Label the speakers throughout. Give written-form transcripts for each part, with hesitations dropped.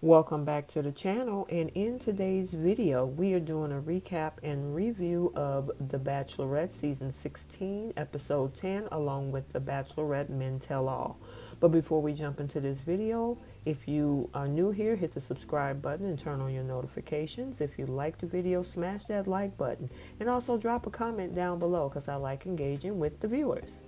Speaker 1: Welcome back to the channel, and in today's video we are doing a recap and review of The Bachelorette season 16 episode 10 along with The Bachelorette Men Tell All. But before we jump into this video, if you are new here, hit the subscribe button and turn on your notifications. If you like the video, smash that like button and also drop a comment down below because I like engaging with the viewers.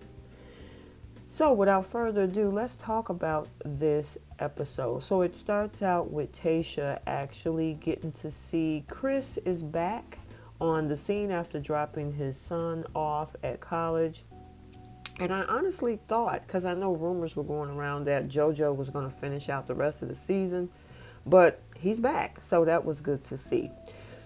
Speaker 1: So without further ado, let's talk about this episode. So it starts out with Tayshia actually getting to see Chris is back on the scene after dropping his son off at college. And I honestly thought, because I know rumors were going around that JoJo was going to finish out the rest of the season, but he's back. So that was good to see.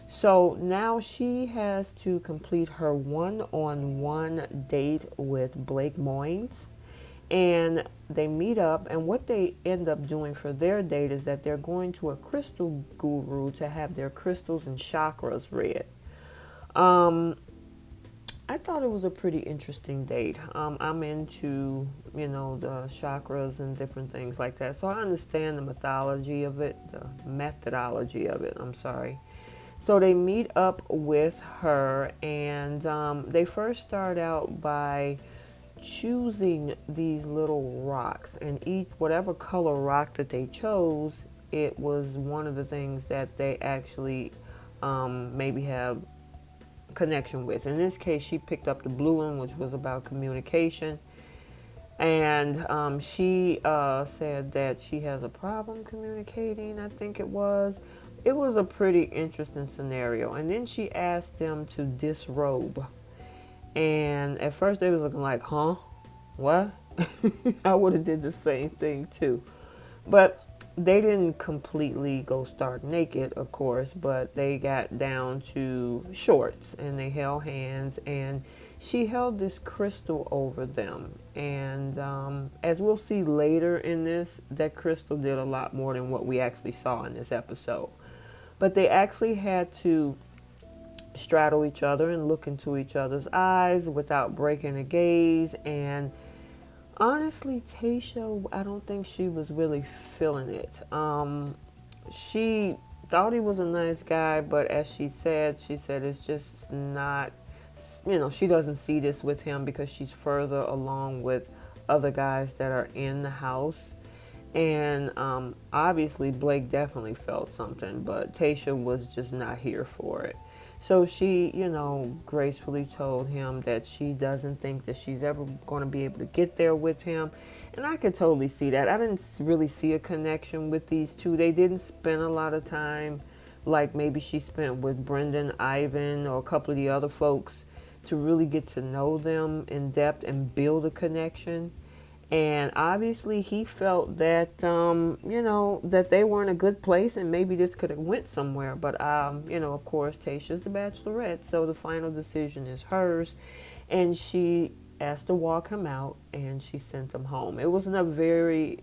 Speaker 1: So now she has to complete her one-on-one date with Blake Moynes. And they meet up, and what they end up doing for their date is that they're going to a crystal guru to have their crystals and chakras read. I thought it was a pretty interesting date. I'm into, the chakras and different things like that. So I understand the methodology of it, I'm sorry. So they meet up with her, and they first start out by choosing these little rocks, and each whatever color rock that they chose, it was one of the things that they actually maybe have connection with. In this case, she picked up the blue one, which was about communication, and she said that she has a problem communicating. I think it was a pretty interesting scenario. And then she asked them to disrobe. And at first they was looking like, huh? What? I would have did the same thing too. But they didn't completely go stark naked, of course, but they got down to shorts and they held hands, and she held this crystal over them. And as we'll see later in this, that crystal did a lot more than what we actually saw in this episode. But they actually had to straddle each other and look into each other's eyes without breaking a gaze. And honestly, Tayshia, I don't think she was really feeling it. She thought he was a nice guy, but as she said it's just not, she doesn't see this with him because she's further along with other guys that are in the house. And obviously Blake definitely felt something, but Tayshia was just not here for it. So she, gracefully told him that she doesn't think that she's ever going to be able to get there with him. And I could totally see that. I didn't really see a connection with these two. They didn't spend a lot of time like maybe she spent with Brendan, Ivan, or a couple of the other folks to really get to know them in depth and build a connection. And obviously he felt that, that they were in a good place and maybe this could have went somewhere. But, of course, Tayshia's the Bachelorette, so the final decision is hers. And she asked to walk him out, and she sent him home. It was a very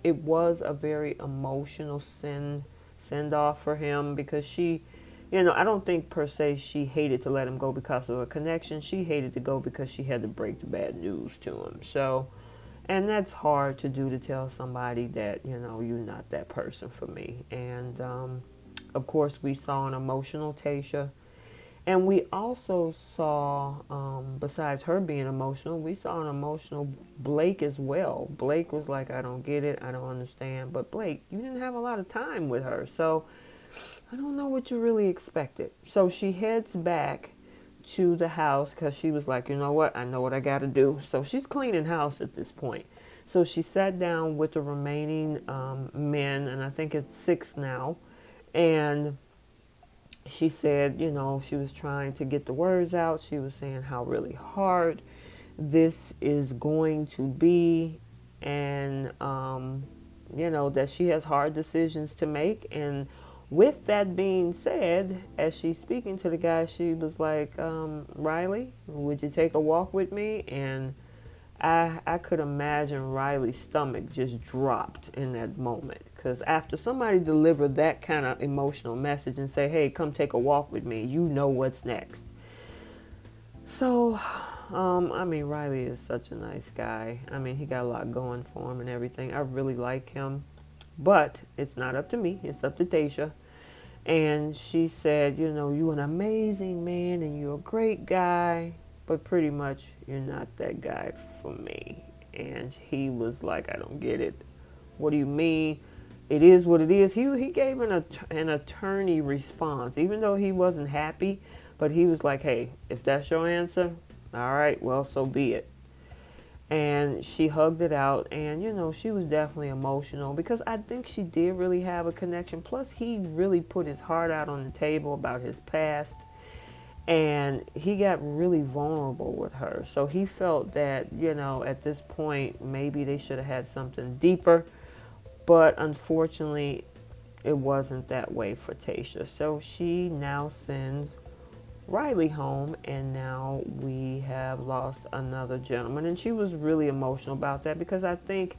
Speaker 1: emotional send off for him, because she, I don't think per se she hated to let him go because of a connection. She hated to go because she had to break the bad news to him. So, and that's hard to do, to tell somebody that, you're not that person for me. And, of course, we saw an emotional Tayshia. And we also saw, besides her being emotional, we saw an emotional Blake as well. Blake was like, I don't get it, I don't understand. But Blake, you didn't have a lot of time with her, so I don't know what you really expected. So she heads back to the house because she was like, you know what, I know what I got to do. So she's cleaning house at this point. So she sat down with the remaining men, and I think it's 6 now. And she said, she was trying to get the words out. She was saying how really hard this is going to be, and, that she has hard decisions to make. And with that being said, as she's speaking to the guy, she was like, Riley, would you take a walk with me? And I could imagine Riley's stomach just dropped in that moment, because after somebody delivered that kind of emotional message and say, hey, come take a walk with me, you know what's next. So, Riley is such a nice guy. He got a lot going for him and everything. I really like him. But it's not up to me. It's up to Tayshia. And she said, you know, you're an amazing man and you're a great guy, but pretty much you're not that guy for me. And he was like, I don't get it. What do you mean? It is what it is. He gave an attorney response, even though he wasn't happy, but he was like, hey, if that's your answer, all right, well, so be it. And she hugged it out, and you know, she was definitely emotional because I think she did really have a connection. Plus, he really put his heart out on the table about his past, and he got really vulnerable with her. So he felt that, you know, at this point, maybe they should have had something deeper, but unfortunately, it wasn't that way for Tayshia. So she now sends Riley home, and now we have lost another gentleman. And she was really emotional about that because I think,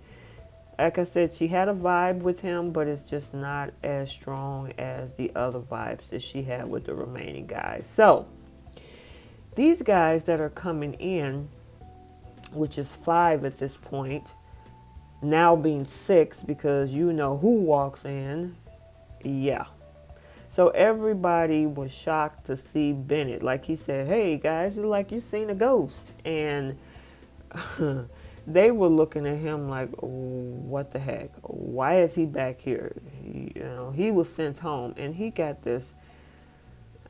Speaker 1: like I said, she had a vibe with him, but it's just not as strong as the other vibes that she had with the remaining guys. So these guys that are coming in, which is 5 at this point, now being 6 because you know who walks in. Yeah. So everybody was shocked to see Bennett. Like he said, hey guys, it's like you seen a ghost. And they were looking at him like, what the heck? Why is he back here? He was sent home, and he got this,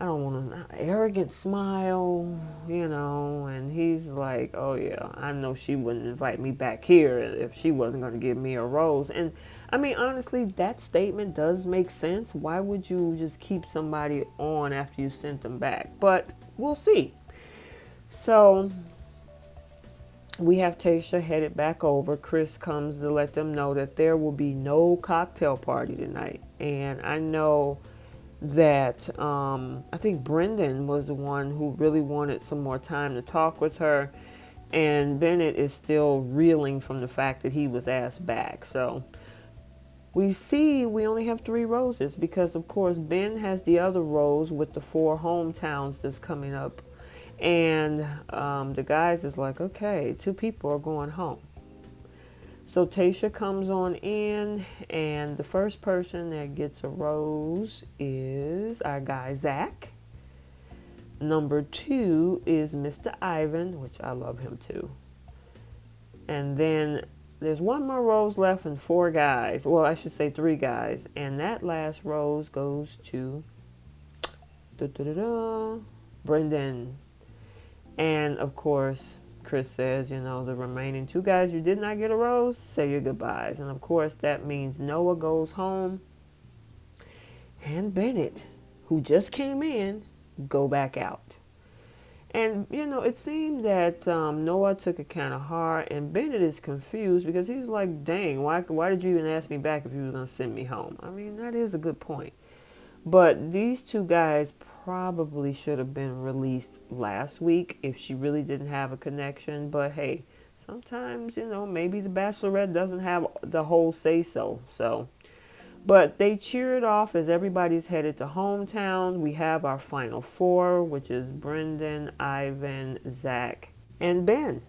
Speaker 1: I don't want to, arrogant smile, and he's like, oh yeah, I know she wouldn't invite me back here if she wasn't going to give me a rose. And I mean, honestly, that statement does make sense. Why would you just keep somebody on after you sent them back? But we'll see. So we have Tayshia headed back over. Chris comes to let them know that there will be no cocktail party tonight. And I know that I think Brendan was the one who really wanted some more time to talk with her, and Bennett is still reeling from the fact that he was asked back. So we only have 3 roses because of course Ben has the other rose with the 4 hometowns that's coming up, and the guys is like, okay, 2 people are going home. So Tayshia comes on in, and the first person that gets a rose is our guy Zach. Number 2 is Mr. Ivan, which I love him too. And then there's 1 more rose left and 4 guys. Well, I should say 3 guys. And that last rose goes to Brendan. And of course, Chris says, the remaining 2 guys you did not get a rose, say your goodbyes. And of course, that means Noah goes home and Bennett, who just came in, go back out. And, it seemed that Noah took it kind of hard, and Bennett is confused because he's like, dang, why did you even ask me back if you were going to send me home? I mean, that is a good point. But these 2 guys probably should have been released last week if she really didn't have a connection. But hey, sometimes, maybe the Bachelorette doesn't have the whole say-so. But they cheer it off as everybody's headed to hometown. We have our final 4, which is Brendan, Ivan, Zach, and Ben.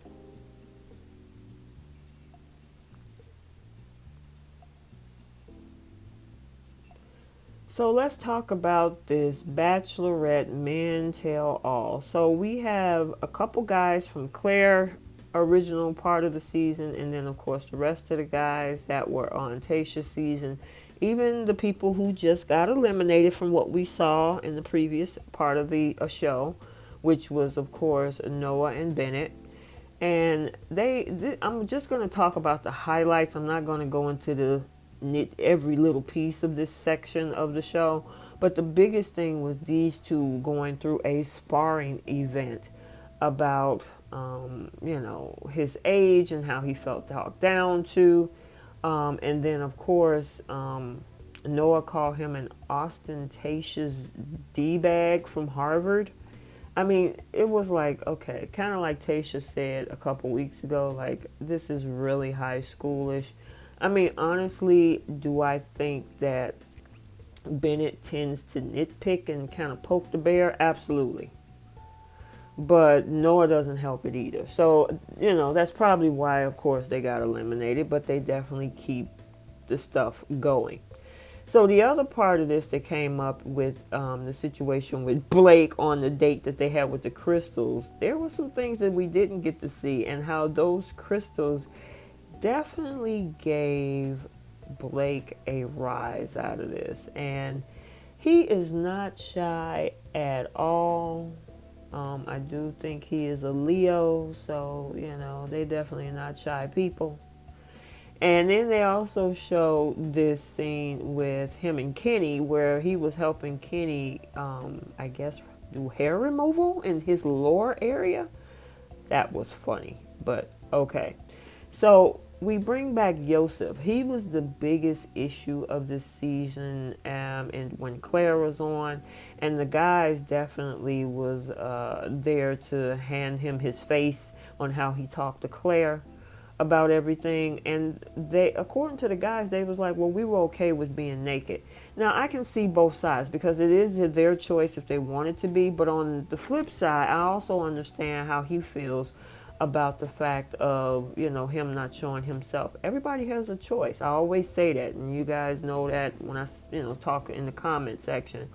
Speaker 1: So let's talk about this Bachelorette Men Tell All. So we have a couple guys from Claire original part of the season, and then of course the rest of the guys that were on Tayshia's season. Even the people who just got eliminated from what we saw in the previous part of the show, which was of course Noah and Bennett. And I'm just going to talk about the highlights. I'm not going to go into the every little piece of this section of the show, but the biggest thing was these 2 going through a sparring event about his age and how he felt talked down to, and then of course Noah called him an ostentatious D-bag from Harvard. I mean, it was like, okay, kind of like Tayshia said a couple weeks ago, like, this is really high schoolish. I mean, honestly, do I think that Bennett tends to nitpick and kind of poke the bear? Absolutely. But Noah doesn't help it either. So, that's probably why, of course, they got eliminated. But they definitely keep the stuff going. So the other part of this that came up with the situation with Blake on the date that they had with the crystals, there were some things that we didn't get to see, and how those crystals definitely gave Blake a rise out of this. And he is not shy at all. I do think he is a Leo, so, they definitely are not shy people. And then they also show this scene with him and Kenny where he was helping Kenny, I guess, do hair removal in his lower area. That was funny, but okay. So we bring back Yosef. He was the biggest issue of this season, and when Claire was on, and the guys definitely was there to hand him his face on how he talked to Claire about everything. And they, according to the guys, they was like, well, we were okay with being naked. Now I can see both sides because it is their choice if they wanted to be, but on the flip side, I also understand how he feels about the fact of, him not showing himself. Everybody has a choice. I always say that, and you guys know that when I, talk in the comment section.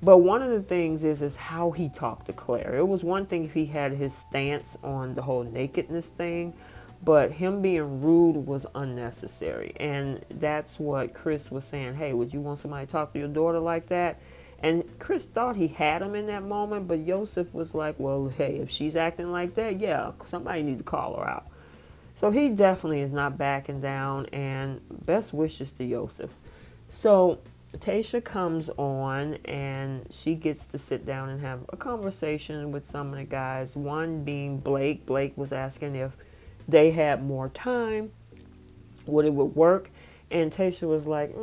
Speaker 1: But one of the things is how he talked to Claire. It was one thing if he had his stance on the whole nakedness thing, but him being rude was unnecessary. And that's what Chris was saying. Hey, would you want somebody to talk to your daughter like that? And Chris thought he had him in that moment, but Yosef was like, well, hey, if she's acting like that, yeah, somebody need to call her out. So he definitely is not backing down, and best wishes to Yosef. So Tayshia comes on, and she gets to sit down and have a conversation with some of the guys, one being Blake. Blake was asking if they had more time, would it would work, and Tayshia was like,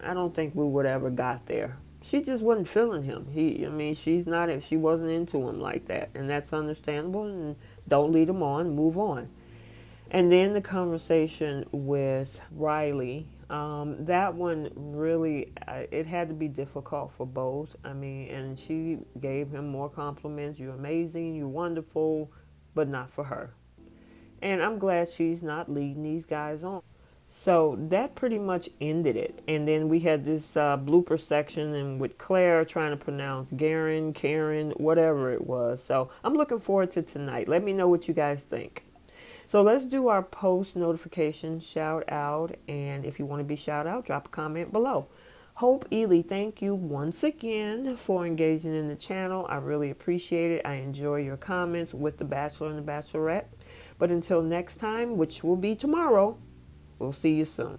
Speaker 1: I don't think we would ever got there. She just wasn't feeling him. She wasn't into him like that, and that's understandable. And don't lead him on, move on. And then the conversation with Riley, that one really, it had to be difficult for both. And she gave him more compliments. You're amazing, you're wonderful, but not for her. And I'm glad she's not leading these guys on. So that pretty much ended it. And then we had this blooper section and with Claire trying to pronounce Karen, whatever it was. So I'm looking forward to tonight. Let me know what you guys think. So let's do our post notification shout out. And if you want to be shout out, drop a comment below. Hope Ely, thank you once again for engaging in the channel. I really appreciate it. I enjoy your comments with The Bachelor and The Bachelorette. But until next time, which will be tomorrow, we'll see you soon.